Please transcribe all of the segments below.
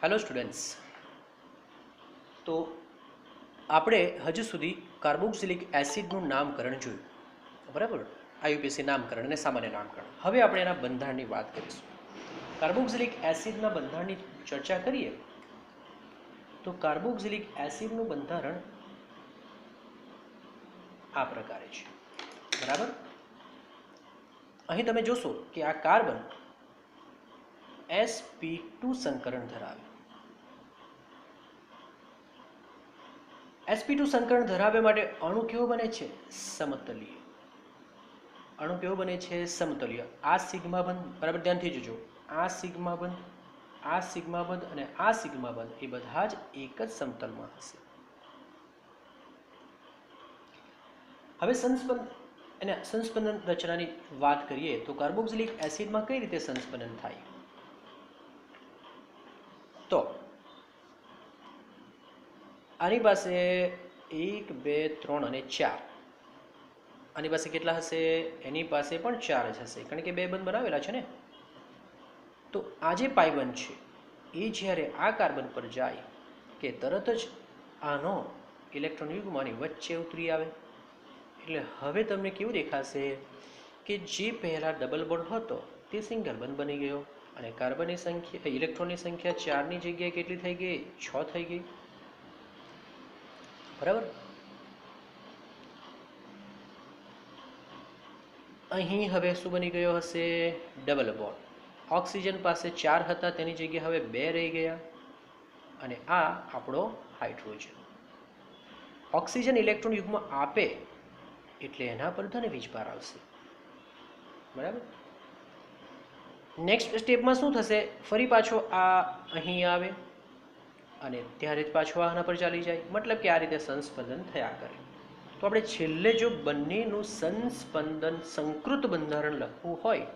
Hello students. તો આપણે હજુ સુધી કાર્બોક્સિલિક એસિડનું નામકરણ જોયું, બરાબર? આયુપીએસસી નામકરણ અને સામાન્ય નામકરણ. હવે આપણે એના બંધારણની વાત કરીશું. કાર્બોક્સિલિક એસિડના બંધારણની ચર્ચા કરીએ તો કાર્બોક્સિલિક એસિડનું બંધારણ આ પ્રકારે છે, બરાબર? અહીં તમે જોશો કે આ કાર્બન sp2 સંકરણ ધરાવે. sp2 સંકરણ ધરાવવા માટે અણુ કેવો બને છે? સમતલીય. અણુ કેવો બને છે? સમતલીય. આ સિગ્મા બંધ, બરાબર ધ્યાનથી જોજો, આ સિગ્મા બંધ, આ સિગ્મા બંધ અને આ સિગ્મા બંધ એ બધા જ એક જ સમતલમાં હશે. હવે સંસ્પંદન રચનાની વાત કરીએ તો કાર્બોક્સિલિક એસિડમાં કઈ રીતે સંસ્પંદન થાય? તો આની પાસે 1 2 3 અને 4. આની પાસે કેટલા હશે? એની પાસે પણ 4 જ હશે, કારણ કે બે બંધ બનાવેલા છે ને. તો આ જે પાઈ બંધ છે એ જ્યારે આ કાર્બન પર જાય કે તરત જ આનો ઇલેક્ટ્રોન યુગ્મની વચ્ચે ઉતરી આવે. એટલે હવે તમને કેવું દેખાશે કે જે પહેલા ડબલ બોન્ડ હતો તે સિંગલ બંધ બની ગયો અને કાર્બનની સંખ્યા, ઇલેક્ટ્રોનની સંખ્યા 4ની જગ્યાએ કેટલી થઈ ગઈ? 6 થઈ ગઈ, બરાબર? અહીં હવે શું બની ગયો હશે? Double bond. ઓક્સિજન પાસે 4 હતા, તેની જગ્યાએ હવે 2 રહી ગયા અને આ આપણો હાઇડ્રોજન. ઓક્સિજન ઇલેક્ટ્રોન યુગ્મ આપે એટલે એના પર ધન વીજભાર આવશે, બરાબર? નેક્સ્ટ સ્ટેપમાં શું થશે? ફરી પાછો આ અહીં આવે અને ત્યારે જ પાછો આના પર ચાલી જાય. મતલબ કે આ રીતે સંસ્પંદન થયા કરે. તો આપણે છેલ્લે જો બંનેનું સંસ્પંદન સંકૃત બંધારણ લખવું હોય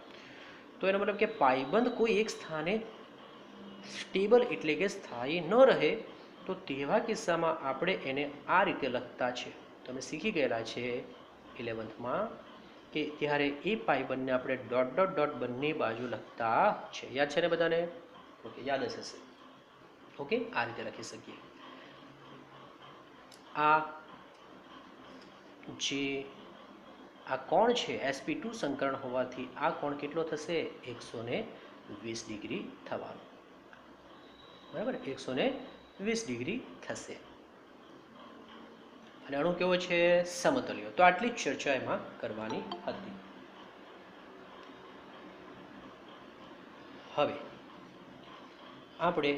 તો એનો મતલબ કે પાઈબંધ કોઈ એક સ્થાને સ્ટેબલ એટલે કે સ્થાયી ન રહે તો તેવા કિસ્સામાં આપણે એને આ રીતે લખતા છે. તમે શીખી ગયેલા છે 11થમાં કે ત્યારે એ પાઈબંધને આપણે ડોટ ડોટ ડોટ બંને બાજુ લખતા છે. યાદ છે ને બધાને? ઓકે, યાદ જ હશે. ઓકે, આ રીતે લખી શકીએ. આ જે આ કોણ છે sp2 સંકરણ હોવાથી આ કોણ કેટલો થશે? 120 ડિગ્રી થવાનો, બરાબર? 120 ડિગ્રી થશે અને અણુ કેવો છે? સમતલીય. તો આટલી જ ચર્ચા એમાં કરવાની હતી. હવે આપણે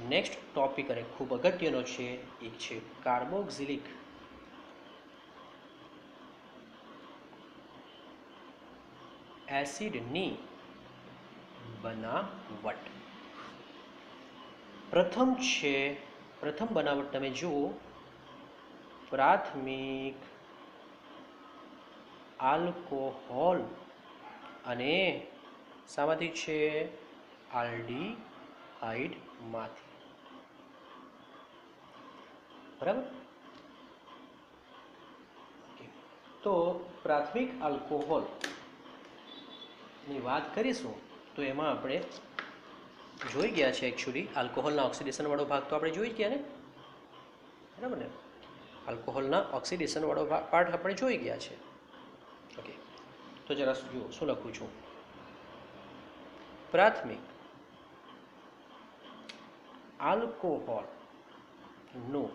નેક્સ્ટ ટોપિક અને ખૂબ અગત્યનો છે, એક છે કાર્બોક્સિલિક એસિડની બનાવટ. પ્રથમ બનાવટ તમે જુઓ, પ્રાથમિક આલ્કોહોલ અને શામાંથી છે? આલ્ડીહાઇડમાંથી, બરાબર? તો પ્રાથમિક આલ્કોહોલની વાત કરીશું તો એમાં આપણે જોઈ ગયા છે એકચ્યુઅલી આલ્કોહોલના ઓક્સિડેશન વાળો ભાગ તો આપણે જોઈ ગયા ને, બરાબર ને? આલ્કોહોલના ઓક્સિડેશન વાળો પાર્ટ આપણે જોઈ ગયા છે. ઓકે, તો જરા જુઓ શું લખું છું. પ્રાથમિક આલ્કોહોલનું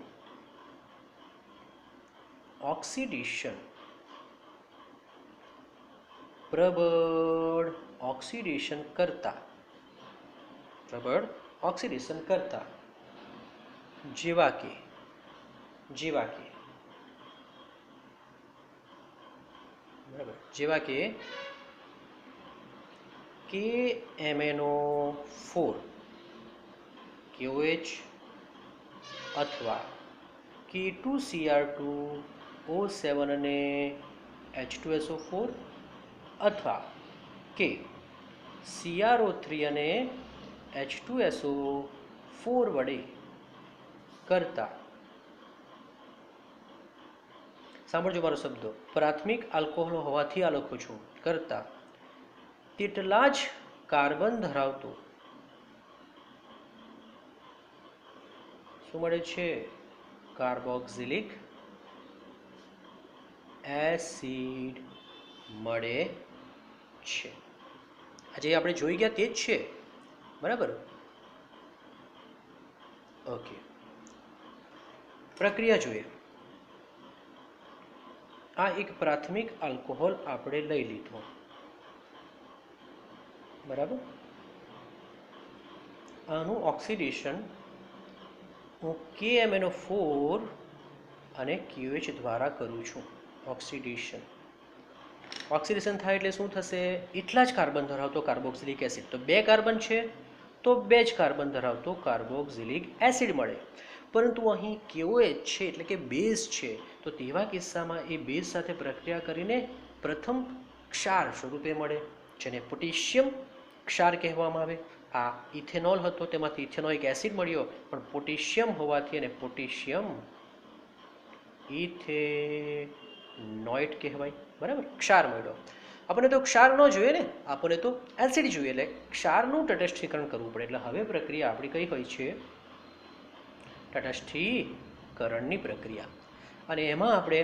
ઓક્સિડેશન પ્રબળ ઓક્સિડેશન કરતા જેવા કે KMnO4 KOH અથવા K2Cr2O7 અને H2SO4 અથવા કે CrO3 અને H2SO4 વડે કરતા, સાંભળજો મારો શબ્દો, પ્રાથમિક આલ્કોહોલ હોવાથી આ લખું છું, કરતા તેટલા જ કાર્બન ધરાવતો શું મળે છે? કાર્બોક્સિલિક એસિડ મળે છે. આજે આપણે જોઈ ગયા તે જ છે, બરાબર? ઓકે, પ્રક્રિયા જોઈએ. આ એક પ્રાથમિક આલ્કોહોલ આપણે લઈ લીધો, બરાબર? આનું ઓક્સિડેશન હું KMnO4 અને QH દ્વારા કરું છું. ઓક્સિડેશન થાય એટલે શું થશે? એટલા જ કાર્બન ધરાવતો કાર્બોક્સિલિક એસિડ, તો 2 કાર્બન છે તો 2 જ કાર્બન ધરાવતો કાર્બોક્સિલિક એસિડ મળે. પરંતુ અહીં KOH છે એટલે કે બેઝ છે, તો તેવા કિસ્સામાં એ બેઝ સાથે પ્રક્રિયા કરીને પ્રથમ ક્ષાર સ્વરૂપે મળે, જેને પોટેશિયમ ક્ષાર કહેવામાં આવે. આ ઇથેનોલ હતો, તેમાંથી ઇથેનોઇક એસિડ મળ્યો, પણ પોટેશિયમ હોવાથી અને પોટેશિયમ ઇથેનોઇટ કહેવાય, બરાબર? ક્ષાર મળ્યો. આપણને તો ક્ષાર ન જોઈએ ને, આપણને તો એસિડ જોઈએ, એટલે ક્ષારનું તટસ્થીકરણ કરવું પડે. એટલે હવે પ્રક્રિયા આપણી કઈ હોય છે? તટસ્થીકરણની પ્રક્રિયા. અને એમાં આપણે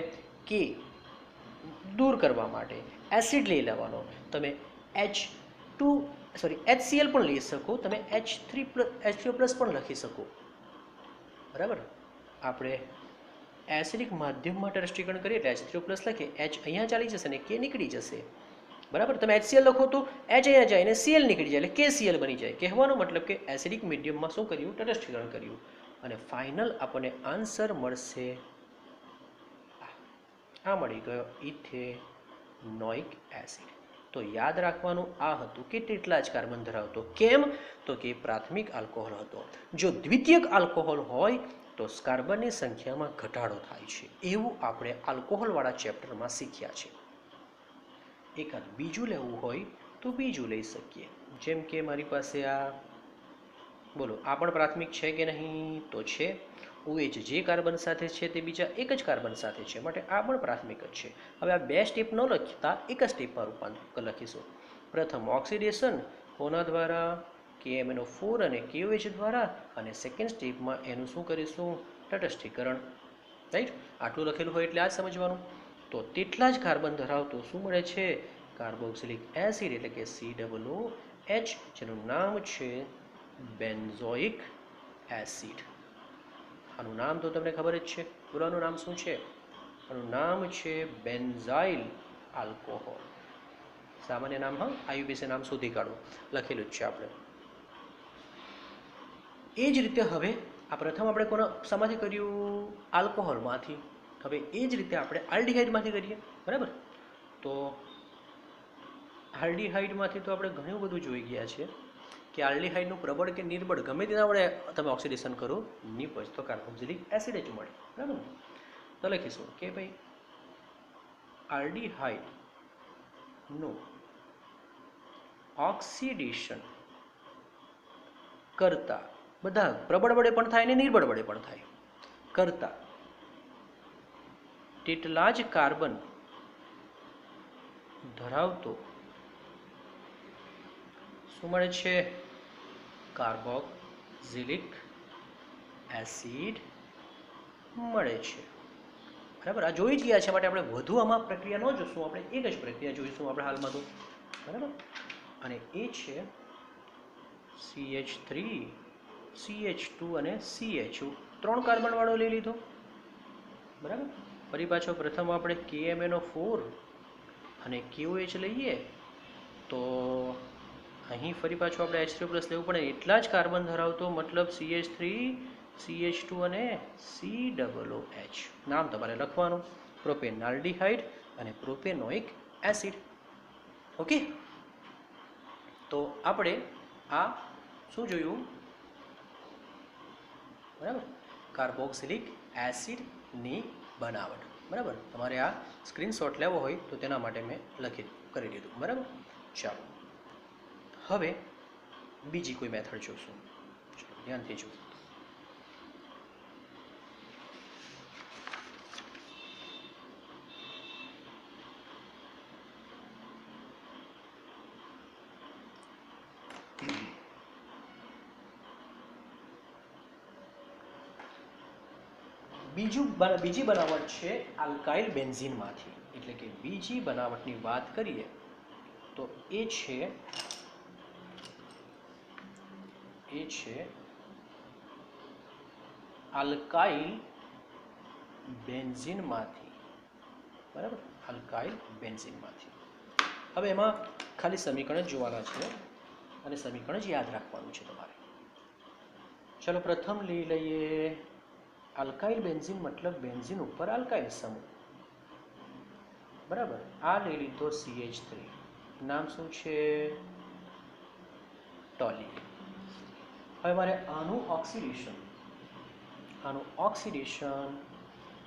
કે દૂર કરવા માટે એસિડ લઈ લેવાનો. તમે HCl પણ લઈ શકો, તમે H3+ પણ લખી શકો, બરાબર? આપણે એસિડિક માધ્યમમાં તટસ્થીકરણ કરીએ એટલે H3+ લખીએ, H અહીંયા ચાલી જશે ને K નીકળી જશે, બરાબર? તમે HCl લખો તો H અહીંયા જાય અને Cl નીકળી જાય એટલે KCl બની જાય. કહેવાનો મતલબ કે એસિડિક મીડિયમમાં શું કર્યું? તટસ્થીકરણ કર્યું. અને ફાઇનલ આપણને આન્સર મળશે, આ મળી ગયો, ઇથેનોઇક એસિડ. તો યાદ રાખવાનું આ હતું કે તેટલા જ કાર્બન ધરાવતો. કેમ? તો કે પ્રાથમિક આલ્કોહોલ હતો. જો દ્વિતીયક આલ્કોહોલ હોય તો કાર્બનની સંખ્યામાં ઘટાડો થાય છે. એવું આપણે આલ્કોહોલવાળા ચેપ્ટરમાં શીખ્યા છે. એકાદ બીજું લેવું હોય તો બીજું લઈ શકીએ. જેમ કે મારી પાસે આ, બોલો, આ પણ પ્રાથમિક છે કે નહીં? તો છે. OH જે કાર્બન સાથે છે તે બીજા એક જ કાર્બન સાથે છે, માટે આ પણ પ્રાથમિક જ છે. હવે આ 2 સ્ટેપ ન લખતા એક જ સ્ટેપમાં રૂપાંતર લખીશું. પ્રથમ ઓક્સિડેશન કોના દ્વારા? KMnO4 અને KOH દ્વારા. અને સેકન્ડ સ્ટેપમાં એનું શું કરીશું? તટસ્થીકરણ. રાઈટ? આટલું લખેલું હોય એટલે આ જ સમજવાનું. તો તેટલા જ કાર્બન ધરાવતો શું મળે છે? કાર્બોક્સિલિક એસિડ એટલે કે COOH, જેનું નામ છે બેન્ઝોઇક એસિડ. આનું નામ તો તમને ખબર જ છે. પૂરાનું નામ શું છે? આનું નામ છે બેન્ઝાઇલ આલ્કોહોલ. સામાન્ય નામ, હા, IUPAC નામ શોધી કાઢો, લખેલું જ છે આપણે. એ જ રીતે હવે આ પ્રથમ આપણે કોના શામાંથી કર્યું? આલ્કોહોલમાંથી. હવે એ જ રીતે આપણે આલ્ડીહાઇડમાંથી કરીએ, બરાબર? તો આલ્ડીહાઇડમાંથી તો આપણે ઘણું બધું જોઈ ગયા છે કે આલ્ડીહાઇડનું પ્રબળ કે નિર્બળ ગમે તેના વડે તમે ઓક્સિડેશન કરો, નિપજ તો કાર્બોક્સિલિક એસિડ જ મળે, બરાબર? તો લખીશું કે ભાઈ આલ્ડીહાઇડનું ઓક્સિડેશન કરતા, બધા પ્રબળ વડે પણ થાય ને નિર્બળ વડે પણ થાય, કરતા તેટલા જ કાર્બન ધરાવતો શું મળે છે? કાર્બોક્સિલિક એસિડ મળે છે, બરાબર? આ જોઈ જ ગયા છે, માટે આપણે વધુ આમાં પ્રક્રિયા ન જોઈશું, આપણે એક જ પ્રક્રિયા જોઈશું આપણે હાલમાં તો, બરાબર? અને એ છે CH3, CH2 અને CHO. 3 કાર્બન વાળો લઈ લીધો, બરાબર? ફરી પાછો પ્રથમ આપણે KMnO4 અને KOH લઈએ તો અહીં ફરી પાછું આપણે H3+ લેવું પડે. એટલા જ કાર્બન ધરાવતો, મતલબ CH3, CH2 અને COOH. નામ તમારે લખવાનું, પ્રોપેનાલ્ડીહાઇડ અને પ્રોપેનોઇક એસિડ. ઓકે, તો આપણે આ શું જોયું? બરાબર, કાર્બોક્સિલિક એસિડની બનાવટ. બરાબર, તમારે આ સ્ક્રીનશોટ લેવો હોય તો તેના માટે મેં કરી દીધું, બરાબર? ચાલો, હવે બીજી કોઈ મેથડ જોઈશું. ચાલો, ધ્યાનથી જુઓ. બીજી બનાવટ છે આલ્કાઇલ બેન્ઝીનમાંથી, એટલે કે બીજી બનાવટની વાત કરીએ તો એ છે આલ્કાઇલ બેન્ઝીનમાંથી, બરાબર, આલ્કાઇલ બેન્ઝીનમાંથી. હવે એમાં ખાલી સમીકરણ જ જોવાના છે અને સમીકરણ જ યાદ રાખવાનું છે તમારે. ચલો પ્રથમ લઈ લઈએ આલ્કાઇલ બેન્ઝીન, મતલબ બેન્ઝીન ઉપર આલ્કાઇલ સમૂહ, બરાબર. આ લઈ લીધો CH3, નામ શું છે? ટોલી. હવે મારે આનું ઓક્સિડેશન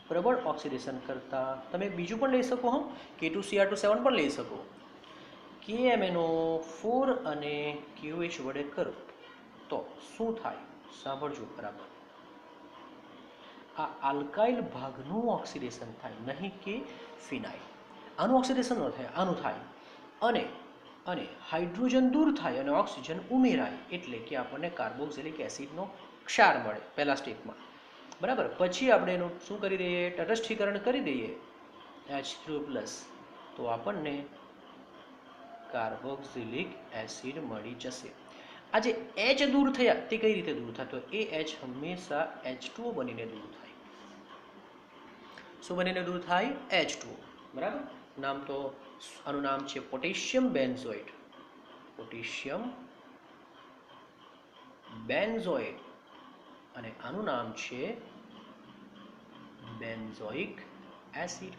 પ્રબળ ઓક્સિડેશન કરતા તમે બીજું પણ લઈ શકો, હો K2Cr2 7 પણ લઈ શકો. KMnO4 અને KOH વડે કરો તો શું થાય? સાંભળજો બરાબર. આ આલ્કાઇલ ભાગનું ઓક્સિડેશન થાય, નહીં કે ફિનાઇલ. આનું ઓક્સિડેશન ન થાય, આનું થાય. અને હાઇડ્રોજન દૂર થાય અને ઓક્સિજન ઉમેરાય, એટલે કે આપણને કાર્બોક્સિલિક એસિડનો ક્ષાર મળે પહેલા સ્ટેપમાં, બરાબર. પછી આપણે એનું શું કરી દઈએ? તટસ્થીકરણ કરી દઈએ H3+, તો આપણને કાર્બોક્સિલિક એસિડ મળી જશે. આ જે H દૂર થયા તે કઈ રીતે દૂર થાય? તો એ H હંમેશા H2O બનીને દૂર થાય. શું બનીને દૂર થાય? H2O, બરાબર. આનું નામ છે પોટેશિયમ બેન્ઝોઇડ. અને આનું નામ છે બેન્ઝોઇક એસિડ.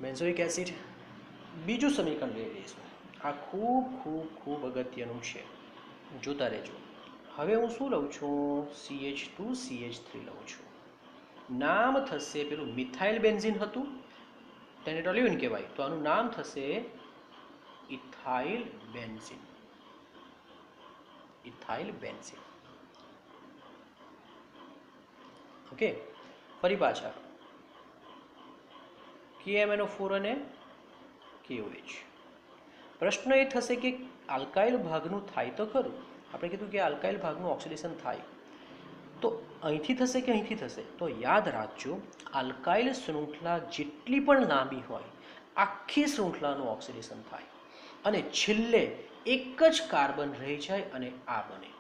Benzoic acid. બીજું સમીકરણ લઈ લઈશું. આ ખૂબ ખૂબ ખૂબ અગત્યનું છે, જોતા રહેજો. હવે હું શું લઉં છું? CH2 CH3 લઉં છું. નામ થશે, પેલું મિથાઇલ બેન્ઝીન હતું તેને ટોલ્યુઇન કહેવાય, તો આનું નામ થશે ઇથાઇલ બેન્ઝીન. ઓકે. ફરી પાછા KMnO4 અને KOH. પ્રશ્ન એ થશે કે આલ્કાઇલ ભાગનું થાય તો ખરું. આપણે કીધું કે આલ્કાઇલ ભાગનું ઓક્સિડેશન થાય, તો અહીંથી થશે કે અહીંથી થશે? તો યાદ રાખજો, આલ્કાઇલ શૃંખલા જેટલી પણ લાંબી હોય, આખી શૃંખલાનું ઓક્સિડેશન થાય અને છેલ્લે એક જ કાર્બન રહી જાય અને આ બને.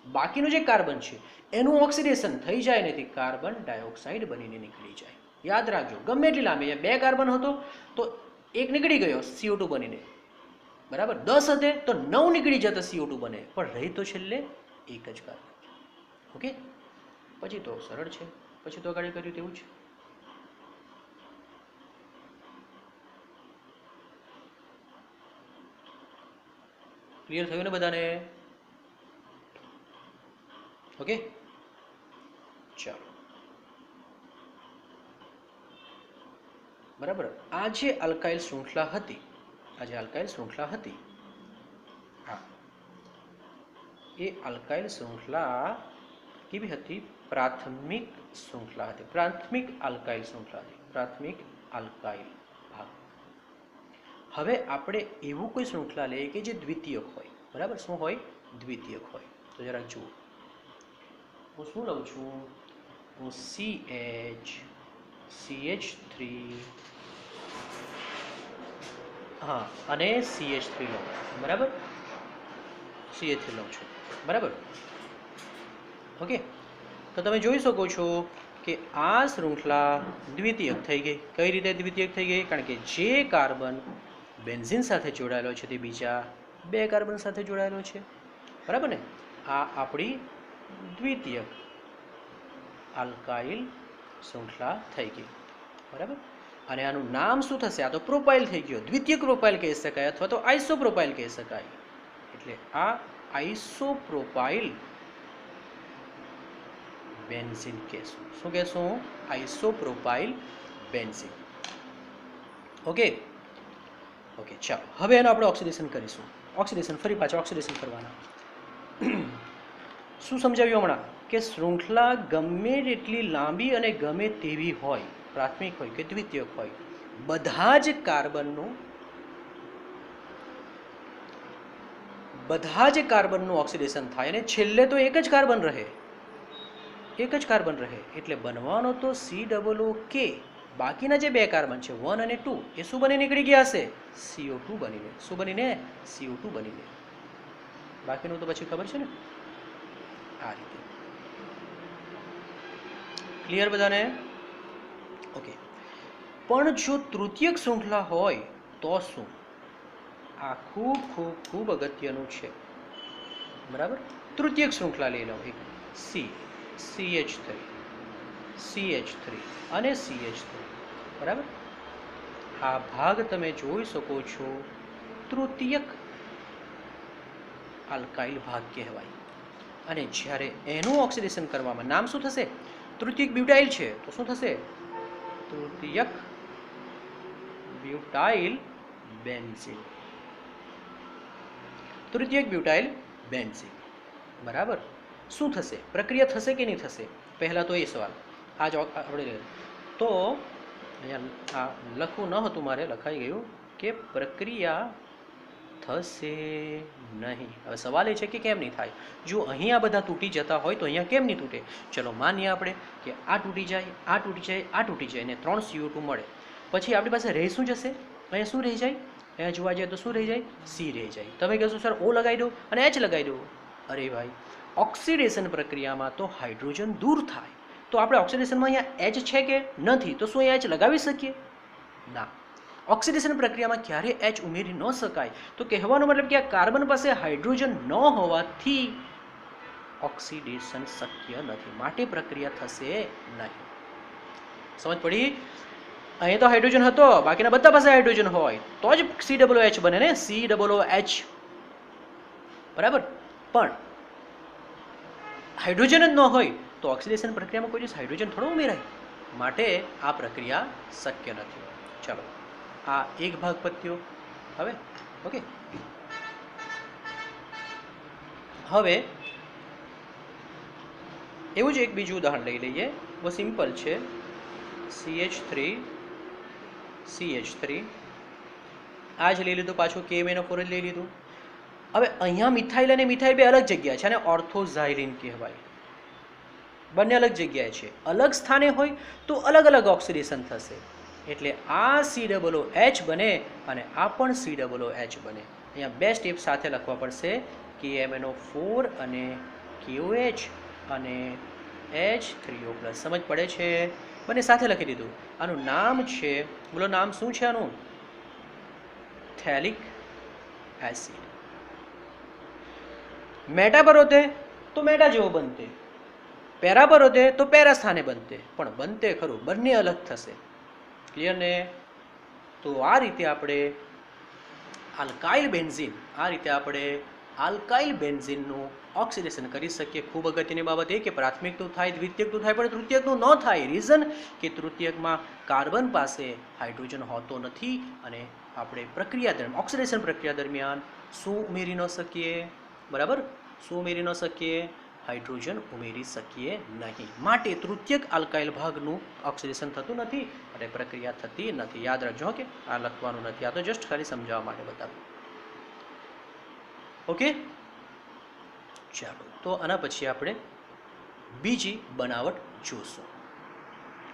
બાકીનું જે કાર્બન છે એનું ઓક્સિડેશન થઈ જાય ને તે કાર્બન ડાયોક્સાઇડ બનીને નીકળી જાય. યાદ રાખજો, ગમે એટલી લાંબી, 2 કાર્બન હતો તો 1 નીકળી ગયો CO2 બનીને, બરાબર. 10 હતે તો 9 નીકળી જતા CO2 બને, પણ રહી તો છેલ્લે એક જ કાર્બન. ઓકે. પછી તો સરળ છે, પછી તો આગળ કર્યું તેવું જ. ક્લિયર થયું ને બધાને? ઓકે, ચાલો, બરાબર. આ જે આલ્કાઇલ શૃંખલા હતી, હા, એ આલ્કાઇલ શૃંખલા કેવી હતી? પ્રાથમિક આલ્કાઇલ ભાગ. હવે આપણે એવું કોઈ શૃંખલા લઈએ કે જે દ્વિતીયક હોય, બરાબર. શું હોય? દ્વિતીયક હોય. તો જરાક જુઓ, હું શું લઉં છું? હું CH3 અને CH3 લઉં, બરાબર. CH3 લઉં છું, બરાબર. ઓકે. તો તમે જોઈ શકો છો કે આ શૃંખલા દ્વિતીયક થઈ ગઈ. કઈ રીતે દ્વિતીયક થઈ ગઈ? કારણ કે જે કાર્બન બેન્ઝીન સાથે જોડાયેલો છે તે બીજા 2 કાર્બન સાથે જોડાયેલો છે, બરાબર ને? આ આપણી દ્વિતીયક આલ્કાઇલ શૃંખલા થઈ ગઈ, બરાબર. અને આનું નામ શું થશે? આ તો પ્રોપાઇલ થઈ ગયો. દ્વિતીયક પ્રોપાઇલ કહી શકાય અથવા તો આઇસોપ્રોપાઇલ કહી શકાય. એટલે આ આઇસોપ્રોપાઇલ બેન્ઝીન કહેશું. શું કહેશું? આઇસોપ્રોપાઇલ બેન્ઝીન. ઓકે. ચાલો, હવે એનું આપણે ઓક્સિડેશન કરીશું. ફરી પાછા ઓક્સિડેશન કરવાના. શું સમજાવ્યું હમણાં? કે શૃંખલા ગમે એટલી લાંબી અને ગમે તેવી હોય, પ્રાથમિક હોય કે દ્વિતીયક હોય, બધા જ કાર્બનનું ઓક્સિડેશન થાય અને છેલ્લે તો એક જ કાર્બન રહે. એક જ કાર્બન રહે, એટલે બનવાનો તો COOK, બાકીના જે બે કાર્બન છે 1 અને 2 એ શું બની નીકળી ગયા હશે? CO2 બનીને. શું બનીને? CO2 બનીને. બાકીનું તો પછી ખબર છે ને. આ રીતે ક્લિયર બધાને? ઓકે. પણ જો તૃતીયક શૃંખલા હોય તો શું? આ ખૂબ ખૂબ ખૂબ અગત્યનું છે. બરાબર. તૃતીયક શૃંખલા લઈ લો. એક CH3 અને CH3. બરાબર. આ ભાગ તમે જોઈ શકો છો, તૃતીયક આલ્કાઇલ ભાગ કહેવાય. અને જ્યારે એનું ઓક્સિડેશન કરવામાં, નામ શું થશે? તૃતીયક બ્યુટાઇલ છે તો શું થશે? તૃતીયક બ્યુટાઇલ બેન્ઝીન. તૃતીયક બ્યુટાઇલ બેન્ઝીન. બરાબર. શું થશે? પ્રક્રિયા થશે કે નહીં થશે? પહેલા તો એ સવાલ આ જ આપણે તો અહીંયા આ લખવું ન હતું મારે, લખાઈ ગયું કે પ્રક્રિયા થશે નહીં. હવે સવાલ એ છે કે કેમ નહીં થાય? જો અહીંયા બધા તૂટી જતા હોય તો અહીંયા કેમ નહીં તૂટે? ચલો માનીએ આપણે કે આ તૂટી જાય, આ તૂટી જાય, આ તૂટી જાય, અને 3 CO2 મળે. પછી આપણી પાસે રહી શું જશે? અહીંયા શું રહી જાય? અહીંયા જોવા જાય તો શું રહી જાય? C રહી જાય. તમે કહેશો સર O લગાવી દો અને H લગાવી દો. અરે ભાઈ, ઓક્સિડેશન પ્રક્રિયામાં તો હાઇડ્રોજન દૂર થાય. તો આપણે ઓક્સિડેશનમાં અહીંયા H છે કે નથી? તો શું અહીંયા H લગાવી શકીએ? ના. ઓક્સિડેશન પ્રક્રિયામાં ક્યારે H ઉમેરી ન શકાય. તો કહેવાનો મતલબ કે આ કાર્બન પાસે હાઇડ્રોજન ન હોવાથી ઓક્સિડેશન શક્ય નથી, માટે પ્રક્રિયા થશે નહીં. સમજ પડી? અહીંયા તો હાઇડ્રોજન હતો, બાકીના બધા પાસે હાઇડ્રોજન હોય તો જ COOH બને ને, COOH. બરાબર. પણ હાઇડ્રોજન જ ન હોય તો ઓક્સિડેશન પ્રક્રિયામાં કોઈ દિવસ હાઇડ્રોજન થોડો ઉમેરાય, માટે આ પ્રક્રિયા શક્ય નથી. ચલો, આ એક ભાગ પત્યો. હવે ઓકે, હવે એવું જ એક બીજું ઉદાહરણ લઈ લઈએ. બહુ સિમ્પલ છે. CH3 આ જ લઈ લીધું, પાછું KMnO4 જ લઈ લીધું. હવે અહીંયા મિથાઇલ અને મિથાઇલ બે અલગ જગ્યા છે અને ઓર્થોઝાઇલિન કહેવાય. બંને અલગ જગ્યાએ છે. અલગ સ્થાને હોય તો અલગ અલગ ઓક્સિડેશન થશે. એટલે આ COOH બને અને આ પણ COOH બને. અહીંયા બે સ્ટેપ સાથે લખવા પડશે, KMnO4 અને KOH અને H3O+. સમજ પડે છે? બંને સાથે લખી દીધું. આનું નામ છે, બોલો નામ શું છે આનું? થેલિક એસિડ. મેટા પર હોતે તો મેટા જેવો બનતે, પેરા પર હોતે તો પેરા સ્થાને બનતે, પણ બનતે ખરું, બંને અલગ થશે. ક્લિયર ને? તો આ રીતે આપણે આલ્કાઇલ બેન્ઝીનનું ઓક્સિડેશન કરી શકીએ. ખૂબ અગત્યની બાબત એ કે પ્રાથમિકનું થાય, દ્વિતીયકનું થાય, પણ તૃતીયકનું ન થાય. રીઝન કે તૃતીયકમાં કાર્બન પાસે હાઇડ્રોજન હોતો નથી અને આપણે પ્રક્રિયા દરમિયાન, ઓક્સિડેશન પ્રક્રિયા દરમિયાન શું ઉમેરી ન શકીએ? બરાબર, શું ઉમેરી ન શકીએ? હાઇડ્રોજન ઉમેરી શકીએ નહીં. માટે તૃતીયક આલ્કાઇલ ભાગનું ઓક્સિડેશન થતું નથી અને પ્રક્રિયા થતી નથી. યાદ રાખજો કે આ લખવાનું નથી, આ તો જસ્ટ ખાલી સમજાવવા માટે બતાવ્યું. ઓકે, ચાલો તો આના પછી આપણે બીજી બનાવટ જોશું.